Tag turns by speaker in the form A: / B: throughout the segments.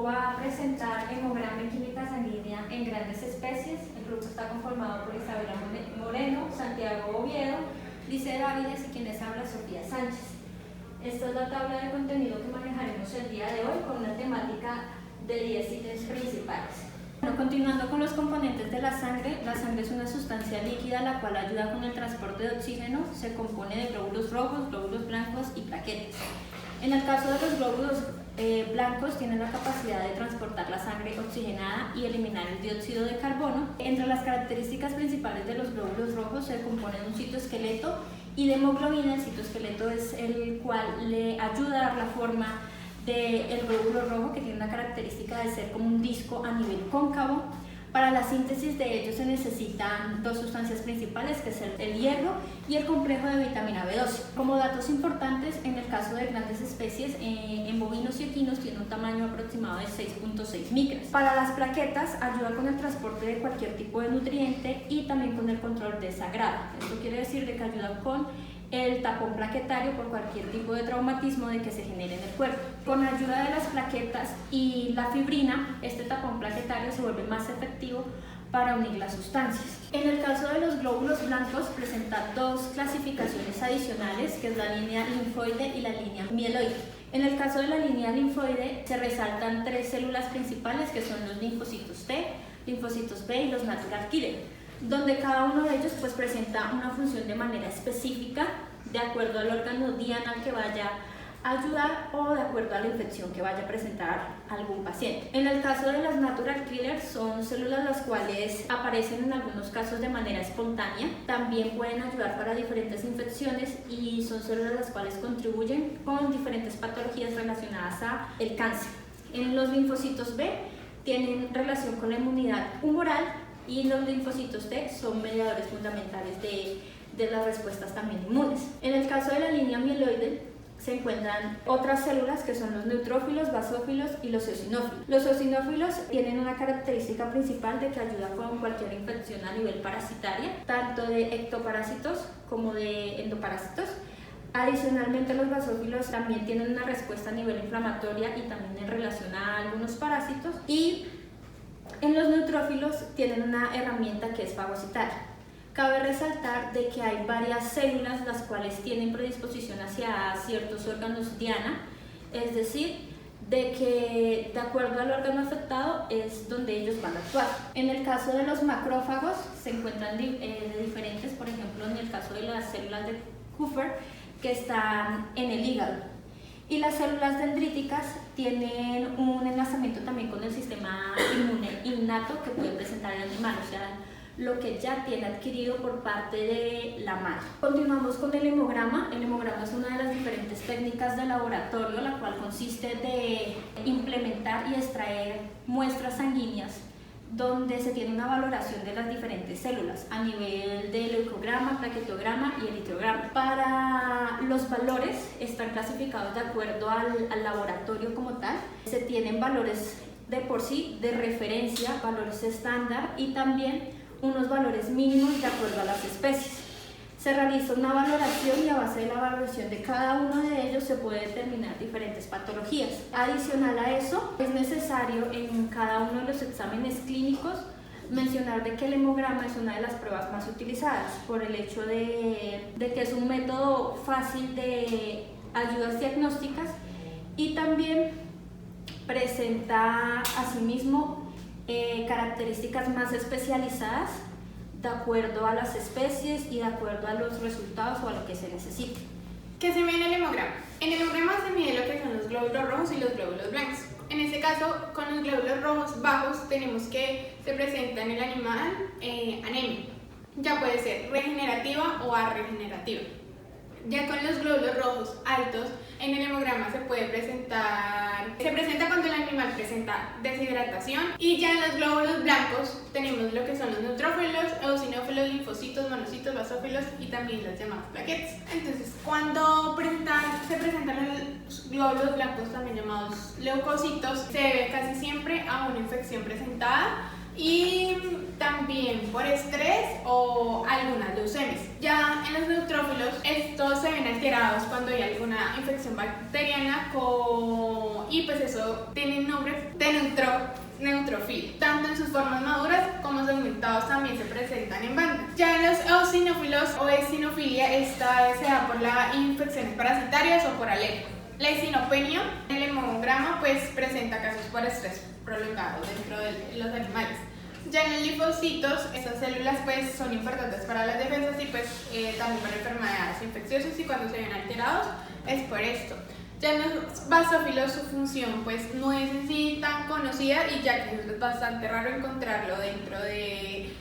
A: grupo va a presentar hemograma y química sanguínea en grandes especies. El grupo está conformado por Isabela Moreno, Santiago Oviedo, Lice Áviles y quien les habla, Sofía Sánchez. Esta es la tabla de contenido que manejaremos el día de hoy con una temática de 10 ítems principales. Bueno, continuando con los componentes de la sangre es una sustancia líquida la cual ayuda con el transporte de oxígeno. Se compone de glóbulos rojos, glóbulos blancos y plaquetas. En el caso de los glóbulos blancos, tienen la capacidad de transportar la sangre oxigenada y eliminar el dióxido de carbono. Entre las características principales de los glóbulos rojos se compone de un citoesqueleto y de hemoglobina. El citoesqueleto es el cual le ayuda a dar la forma del glóbulo rojo, que tiene una característica de ser como un disco a nivel cóncavo. Para la síntesis de ellos se necesitan dos sustancias principales, que es el hierro y el complejo de vitamina B12. Como datos importantes, en el caso de grandes especies, en bovinos y equinos tiene un tamaño aproximado de 6.6 micras. Para las plaquetas, ayuda con el transporte de cualquier tipo de nutriente y también con el control de sangrado. Esto quiere decir que ayuda con el tapón plaquetario por cualquier tipo de traumatismo de que se genere en el cuerpo. Con ayuda de las plaquetas y la fibrina, este tapón plaquetario se vuelve más efectivo para unir las sustancias. En el caso de los glóbulos blancos, presenta dos clasificaciones adicionales, que es la línea linfoide y la línea mieloide. En el caso de la línea linfoide, se resaltan tres células principales, que son los linfocitos T, linfocitos B y los natural killer, donde cada uno de ellos presenta una función de manera específica de acuerdo al órgano diana al que vaya a ayudar o de acuerdo a la infección que vaya a presentar algún paciente. En el caso de las natural killers, son células las cuales aparecen en algunos casos de manera espontánea, también pueden ayudar para diferentes infecciones y son células las cuales contribuyen con diferentes patologías relacionadas a el cáncer. En los linfocitos B tienen relación con la inmunidad humoral y los linfocitos T son mediadores fundamentales de las respuestas también inmunes. En el caso de la línea mieloide se encuentran otras células, que son los neutrófilos, basófilos y los eosinófilos. Los eosinófilos tienen una característica principal de que ayuda con cualquier infección a nivel parasitaria, tanto de ectoparásitos como de endoparásitos. Adicionalmente, los basófilos también tienen una respuesta a nivel inflamatoria y también en relación a algunos parásitos. Y en los neutrófilos tienen una herramienta que es fagocitaria. Cabe resaltar de que hay varias células las cuales tienen predisposición hacia ciertos órganos diana, es decir, de que de acuerdo al órgano afectado es donde ellos van a actuar. En el caso de los macrófagos se encuentran diferentes, por ejemplo en el caso de las células de Kupffer, que están en el hígado. Y las células dendríticas tienen un enlazamiento también con el sistema inmune innato que puede presentar el animal, o sea, lo que ya tiene adquirido por parte de la madre. Continuamos con el hemograma. El hemograma es una de las diferentes técnicas de laboratorio, la cual consiste de implementar y extraer muestras sanguíneas donde se tiene una valoración de las diferentes células a nivel de leucograma, plaquetograma y eritrograma. Para los valores están clasificados de acuerdo al laboratorio como tal. Se tienen valores de por sí, de referencia, valores estándar y también unos valores mínimos de acuerdo a las especies. Se realiza una valoración y a base de la valoración de cada uno de ellos se puede determinar diferentes patologías. Adicional a eso, es necesario en cada uno de los exámenes clínicos mencionar de que el hemograma es una de las pruebas más utilizadas por el hecho de que es un método fácil de ayudas diagnósticas y también presenta asimismo características más especializadas de acuerdo a las especies y de acuerdo a los resultados o a lo que se necesite.
B: ¿Qué se mide en el hemograma? En el hemograma se mide lo que son los glóbulos rojos y los glóbulos blancos. En este caso, con los glóbulos rojos bajos tenemos que se presenta en el animal anemia. Ya puede ser regenerativa o arregenerativa. Ya con los glóbulos rojos altos, en el hemograma se presenta cuando el animal presenta deshidratación, y ya en los glóbulos blancos tenemos lo que son los neutrófilos, eosinófilos, linfocitos, monocitos, basófilos y también las llamadas plaquetas. Entonces, cuando se presentan los glóbulos blancos, también llamados leucocitos, se debe casi siempre a una infección presentada y también por estrés o algunas leucemias. Ya en los neutrófilos, estos se ven alterados cuando hay alguna infección bacteriana y pues eso tiene el nombre de neutrofil. Tanto en sus formas maduras como segmentados también se presentan en bandas. Ya en los eosinófilos o eosinofilia, esta se da por las infecciones parasitarias o por alergia. La eosinopenia en el hemograma pues presenta casos por estrés prolongado dentro de los animales. Ya en los linfocitos, estas células pues son importantes para las defensas y pues también para enfermedades infecciosas, y cuando se ven alterados es por esto. Ya en los basófilos su función pues no es en sí tan conocida, y ya que es bastante raro encontrarlo dentro de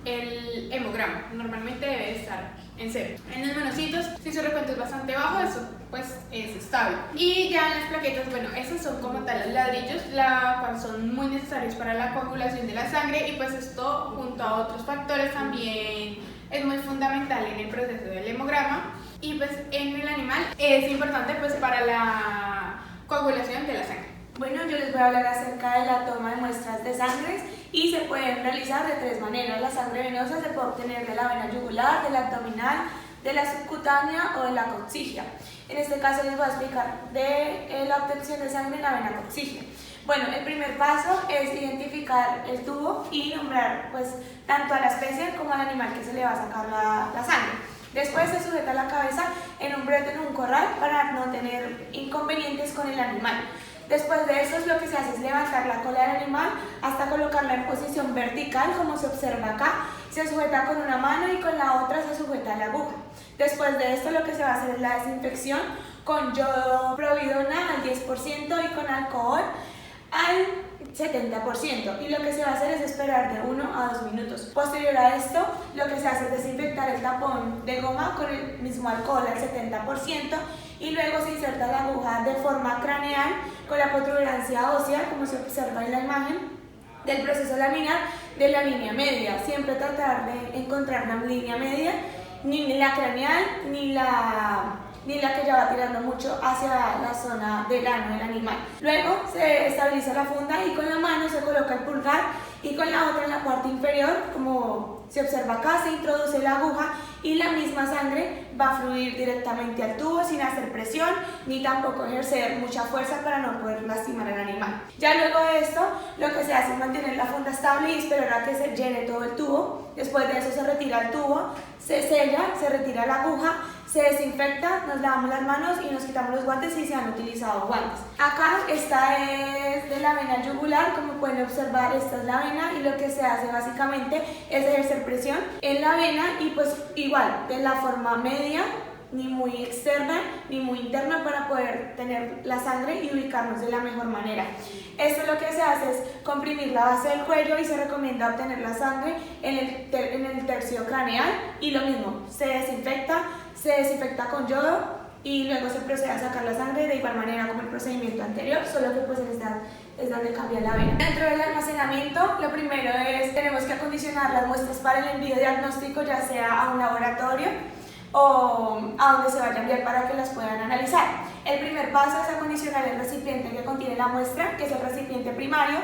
B: el hemograma, normalmente debe estar en 0. En los monocitos, si su recuento es bastante bajo, eso pues es estable. Y ya en las plaquetas, bueno, esos son como tal los ladrillos, la cual son muy necesarios para la coagulación de la sangre, y pues esto junto a otros factores también es muy fundamental en el proceso del hemograma, y pues en el animal es importante pues para la coagulación de la sangre.
C: Bueno, yo les voy a hablar acerca de la toma de muestras de sangre, y se pueden realizar de 3 maneras. La sangre venosa se puede obtener de la vena yugular, de la abdominal, de la subcutánea o de la coxigia. En este caso les voy a explicar de la obtención de sangre en la vena coxigia. Bueno, el primer paso es identificar el tubo y nombrar pues tanto a la especie como al animal que se le va a sacar la sangre. Después se sujeta la cabeza en un brete en un corral para no tener inconvenientes con el animal. Después de eso, lo que se hace es levantar la cola del animal hasta colocarla en posición vertical, como se observa acá. Se sujeta con una mano y con la otra se sujeta la aguja. Después de esto, lo que se va a hacer es la desinfección con yodo providona al 10% y con alcohol al 70%, y lo que se va a hacer es esperar de 1 a 2 minutos. Posterior a esto, lo que se hace es desinfectar el tapón de goma con el mismo alcohol al 70%, y luego se inserta la aguja de forma craneal con la protuberancia ósea, como se observa en la imagen, del proceso laminar de la línea media. Siempre tratar de encontrar una línea media, ni la craneal ni la que ya va tirando mucho hacia la zona del ano del animal. Luego se estabiliza la funda y con la mano se coloca el pulgar, y con la otra en la parte inferior, como se observa acá, se introduce la aguja y la misma sangre va a fluir directamente al tubo sin hacer presión ni tampoco ejercer mucha fuerza para no poder lastimar al animal. Ya luego de esto, lo que se hace es mantener la funda estable y esperar a que se llene todo el tubo. Después de eso se retira el tubo, se sella, se retira la aguja, se desinfecta, nos lavamos las manos y nos quitamos los guantes si se han utilizado guantes. Acá esta es de la vena yugular, como pueden observar, esta es la vena, y lo que se hace básicamente es ejercer presión en la vena, y pues igual de la forma media, ni muy externa ni muy interna, para poder tener la sangre y ubicarnos de la mejor manera. Esto lo que se hace es comprimir la base del cuello, y se recomienda obtener la sangre en el tercio craneal, y lo mismo, se desinfecta con yodo y luego se procede a sacar la sangre de igual manera como el procedimiento anterior, solo que pues en esta es donde cambia la vena. Dentro del almacenamiento, lo primero es, tenemos que acondicionar las muestras para el envío diagnóstico, ya sea a un laboratorio o a donde se vaya a enviar para que las puedan analizar. El primer paso es acondicionar el recipiente que contiene la muestra, que es el recipiente primario.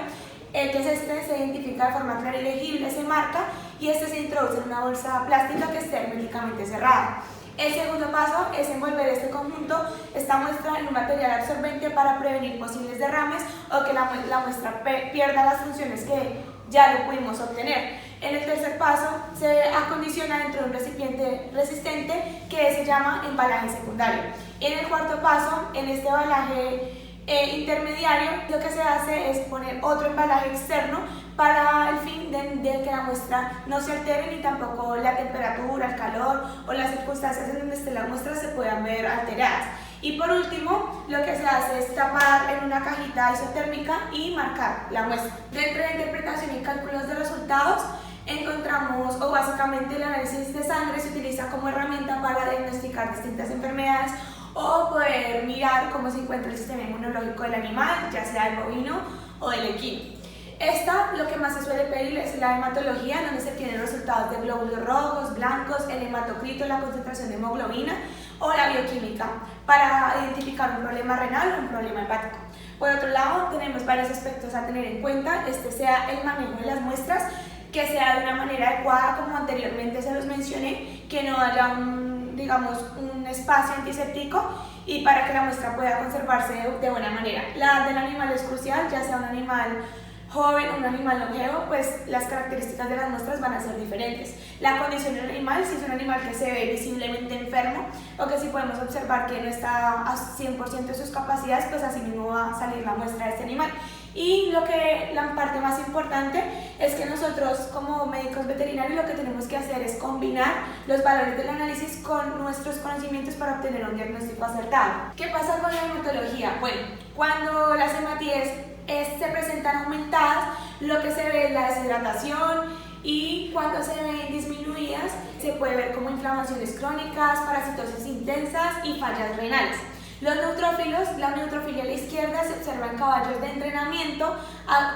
C: Que es este, se identifica de forma clara y legible, se marca, y este se introduce en una bolsa plástica que esté herméticamente cerrada. El segundo paso es envolver este conjunto, esta muestra, en un material absorbente para prevenir posibles derrames o que la muestra pierda las funciones que ya lo pudimos obtener. En el tercer paso se acondiciona dentro de un recipiente resistente que se llama embalaje secundario. En el cuarto paso, en este embalaje intermediario, lo que se hace es poner otro embalaje externo para el fin de que la muestra no se altere, ni tampoco la temperatura, el calor o las circunstancias en donde esté la muestra se puedan ver alteradas. Y por último, lo que se hace es tapar en una cajita isotérmica y marcar la muestra. Dentro de interpretación y cálculos de resultados, encontramos, o básicamente el análisis de sangre se utiliza como herramienta para diagnosticar distintas enfermedades o poder mirar cómo se encuentra el sistema inmunológico del animal, ya sea el bovino o el equino. Esta, lo que más se suele pedir es la hematología, donde se tienen resultados de glóbulos rojos, blancos, el hematocrito, la concentración de hemoglobina, o la bioquímica, para identificar un problema renal o un problema hepático. Por otro lado, tenemos varios aspectos a tener en cuenta. Este sea el manejo de las muestras, que sea de una manera adecuada, como anteriormente se los mencioné, que no haya un espacio antiséptico y para que la muestra pueda conservarse de buena manera. La edad del animal es crucial, ya sea un animal joven o un animal longevo, pues las características de las muestras van a ser diferentes. La condición del animal, si es un animal que se ve visiblemente enfermo o que si podemos observar que no está a 100% de sus capacidades, pues así mismo va a salir la muestra de este animal. Y la parte más importante es que nosotros como médicos veterinarios lo que tenemos que hacer es combinar los valores del análisis con nuestros conocimientos para obtener un diagnóstico acertado. ¿Qué pasa con la hematología? Bueno, cuando las hematíes se presentan aumentadas, lo que se ve es la deshidratación, y cuando se ven disminuidas se puede ver como inflamaciones crónicas, parasitosis intensas y fallas renales. Los neutrófilos, la neutrofilia a la izquierda se observa en caballos de entrenamiento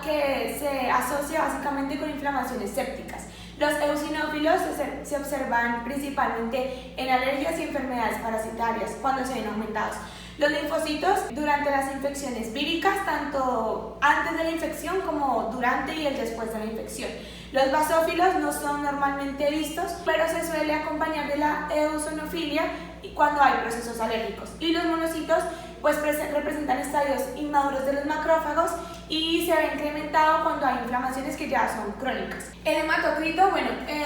C: que se asocia básicamente con inflamaciones sépticas. Los eosinófilos se observan principalmente en alergias y enfermedades parasitarias cuando se ven aumentados. Los linfocitos durante las infecciones víricas, tanto antes de la infección como durante y el después de la infección. Los basófilos no son normalmente vistos, pero se suele acompañar de la eosinofilia cuando hay procesos alérgicos. Y los monocitos pues representan estadios inmaduros de los macrófagos y se ve incrementado cuando hay inflamaciones que ya son crónicas. El hematocrito,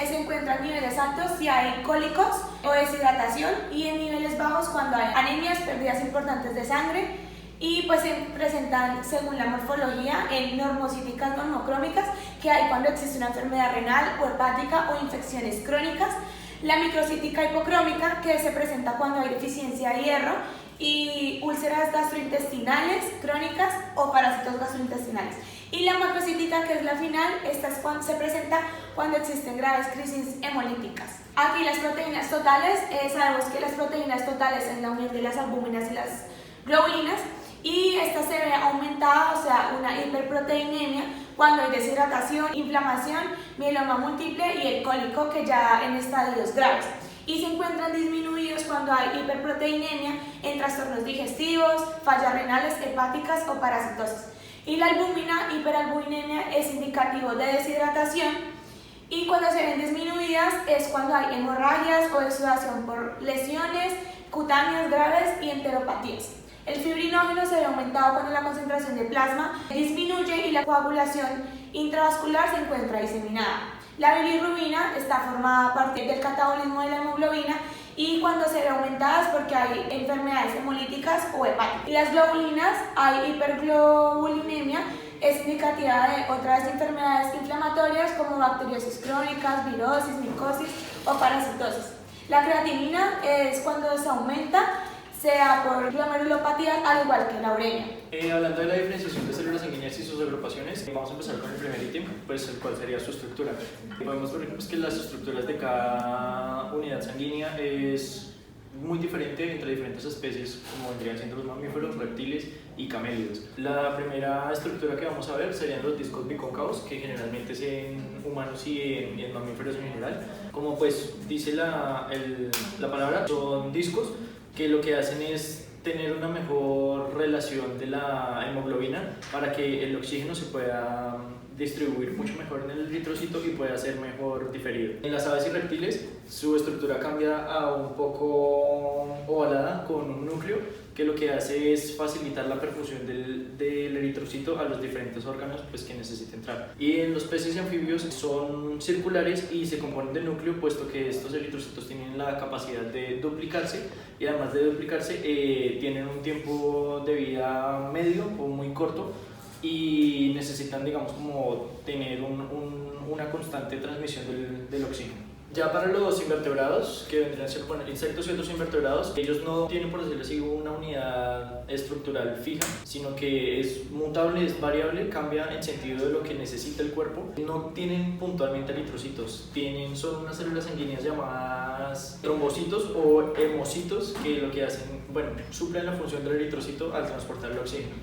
C: se encuentra en niveles altos si hay cólicos o deshidratación, y en niveles bajos cuando hay anemias, pérdidas importantes de sangre, y pues se presentan según la morfología en normocíticas normocrómicas, que hay cuando existe una enfermedad renal o hepática o infecciones crónicas, la microcítica hipocrómica, que se presenta cuando hay deficiencia de hierro, y úlceras gastrointestinales crónicas o parásitos gastrointestinales. Y la macrocítica, que es la final, esta es se presenta cuando existen graves crisis hemolíticas. Aquí las proteínas totales, sabemos que las proteínas totales es la unión de las albúminas y las globulinas, y esta se ve aumentada, o sea, una hiperproteinemia, cuando hay deshidratación, inflamación, mieloma múltiple y el cólico, que ya en estadios graves. Y se encuentran disminuidos cuando hay hiperproteinemia en trastornos digestivos, fallas renales, hepáticas o parasitosis. Y la albúmina, hiperalbuminemia, es indicativo de deshidratación, y cuando se ven disminuidas es cuando hay hemorragias o exudación por lesiones cutáneas graves y enteropatías. El fibrinógeno se ve aumentado cuando la concentración de plasma disminuye y la coagulación intravascular se encuentra diseminada. La bilirrubina está formada a partir del catabolismo de la hemoglobina, y cuando se ve aumentada es porque hay enfermedades hemolíticas o hepáticas. Y las globulinas, hay hiperglobulinemia, es indicativa de otras enfermedades inflamatorias como bacteriosis crónicas, virosis, micosis o parasitosis. La creatinina es cuando se aumenta, sea por glomerulopatía, al igual que la uremia.
D: Hablando de la diferenciación de células sanguíneas y sus agrupaciones, vamos a empezar con el primer ítem, pues cuál sería su estructura. Podemos ver pues, que las estructuras de cada unidad sanguínea es muy diferente entre diferentes especies, como vendrían siendo los mamíferos, reptiles y camélidos. La primera estructura que vamos a ver serían los discos bicóncavos, que generalmente es en humanos y en mamíferos en general. Como pues dice la palabra, son discos que lo que hacen es tener una mejor relación de la hemoglobina para que el oxígeno se pueda distribuir mucho mejor en el eritrocito y pueda ser mejor diferido. En las aves y reptiles su estructura cambia a un poco ovalada con un núcleo que lo que hace es facilitar la perfusión del eritrocito a los diferentes órganos pues, que necesita entrar. Y en los peces y anfibios son circulares y se componen del núcleo, puesto que estos eritrocitos tienen la capacidad de duplicarse, y además de duplicarse tienen un tiempo de vida medio o muy corto, y necesitan, digamos, como tener una constante transmisión del oxígeno. Ya para los invertebrados, que vendrían a ser insectos y otros invertebrados, ellos no tienen, por decirlo así, una unidad estructural fija, sino que es mutable, es variable, cambia en sentido de lo que necesita el cuerpo. No tienen puntualmente eritrocitos, son unas células sanguíneas llamadas trombocitos o hemocitos, que lo que hacen, suplen la función del eritrocito al transportar el oxígeno.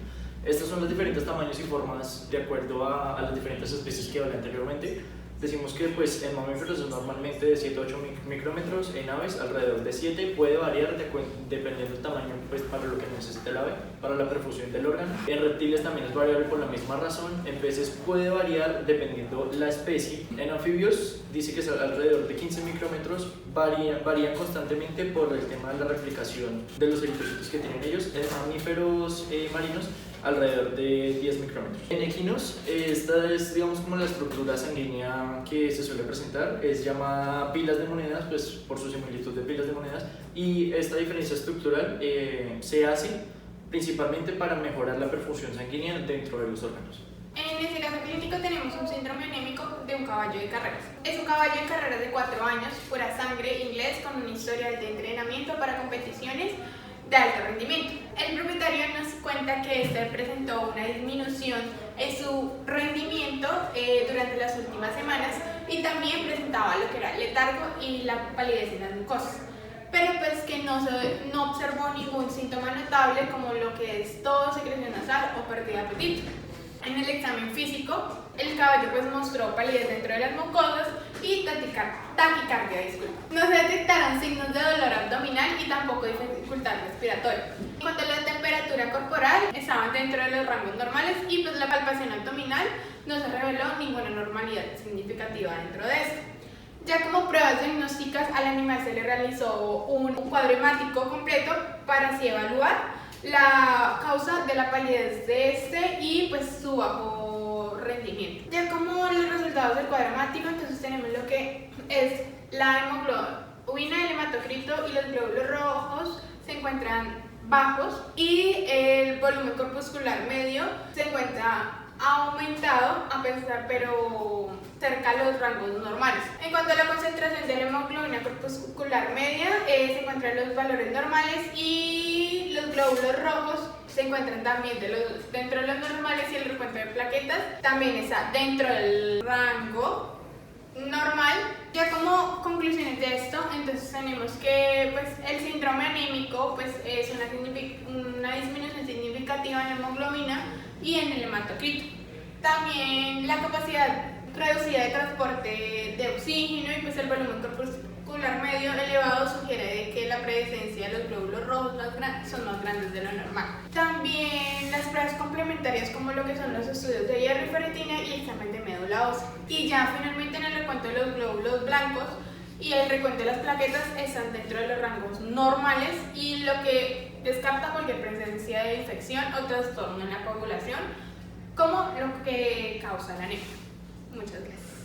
D: Estos son los diferentes tamaños y formas de acuerdo a las diferentes especies que hablé anteriormente. Decimos que pues en mamíferos es normalmente de 7 a 8 micrómetros, en aves alrededor de 7, puede variar dependiendo del tamaño pues, para lo que necesite el ave, para la perfusión del órgano. En reptiles también es variable por la misma razón, en peces puede variar dependiendo la especie. En anfibios dice que es alrededor de 15 micrómetros, varían constantemente por el tema de la replicación de los eritrocitos que tienen ellos. En mamíferos marinos alrededor de 10 micrómetros. En equinos, esta es digamos como la estructura sanguínea que se suele presentar, es llamada pilas de monedas, pues por su similitud de pilas de monedas, y esta diferencia estructural se hace principalmente para mejorar la perfusión sanguínea dentro de los órganos.
B: En este caso clínico tenemos un síndrome anémico de un caballo de carreras. Es un caballo de carreras de 4 años, pura sangre, inglés, con un historial de entrenamiento para competiciones de alto rendimiento. El propietario nos cuenta que este presentó una disminución en su rendimiento durante las últimas semanas y también presentaba lo que era letargo y la palidez en las mucosas, pero pues que no observó ningún síntoma notable como lo que es tos, secreción nasal o pérdida de apetito. En el examen físico, el caballo pues mostró palidez dentro de las mucosas y taquicardia, No se detectaron signos de dolor abdominal y tampoco dificultad respiratoria. En cuanto a la temperatura corporal, estaban dentro de los rangos normales y pues la palpación abdominal no se reveló ninguna normalidad significativa dentro de esto. Ya como pruebas diagnósticas, al animal se le realizó un cuadro hemático completo para así evaluar la causa de la palidez de este y pues su bajo rendimiento. Ya como los resultados del cuadro hemático, entonces tenemos lo que es la hemoglobina, el hematocrito y los glóbulos rojos se encuentran bajos y el volumen corpuscular medio se encuentra aumentado pero cerca a los rangos normales. En cuanto a la concentración de la hemoglobina corpuscular media, se encuentran los valores normales y los glóbulos rojos se encuentran también dentro de los normales y el recuento de plaquetas también está dentro del rango normal. Ya como conclusiones de esto, entonces tenemos que pues, el síndrome anémico pues, es una disminución significativa en la hemoglobina y en el hematocrito. También la capacidad reducida de transporte de oxígeno y pues el volumen corpuscular medio elevado sugiere de que la presencia de los glóbulos rojos son más grandes de lo normal. También las pruebas complementarias como lo que son los estudios de hierro y ferritina y el examen de médula ósea. Y ya finalmente en el recuento de los glóbulos blancos y el recuento de las plaquetas están dentro de los rangos normales y lo que descarta cualquier presencia de infección o trastorno en la coagulación como lo que causa la anemia. Muchas gracias.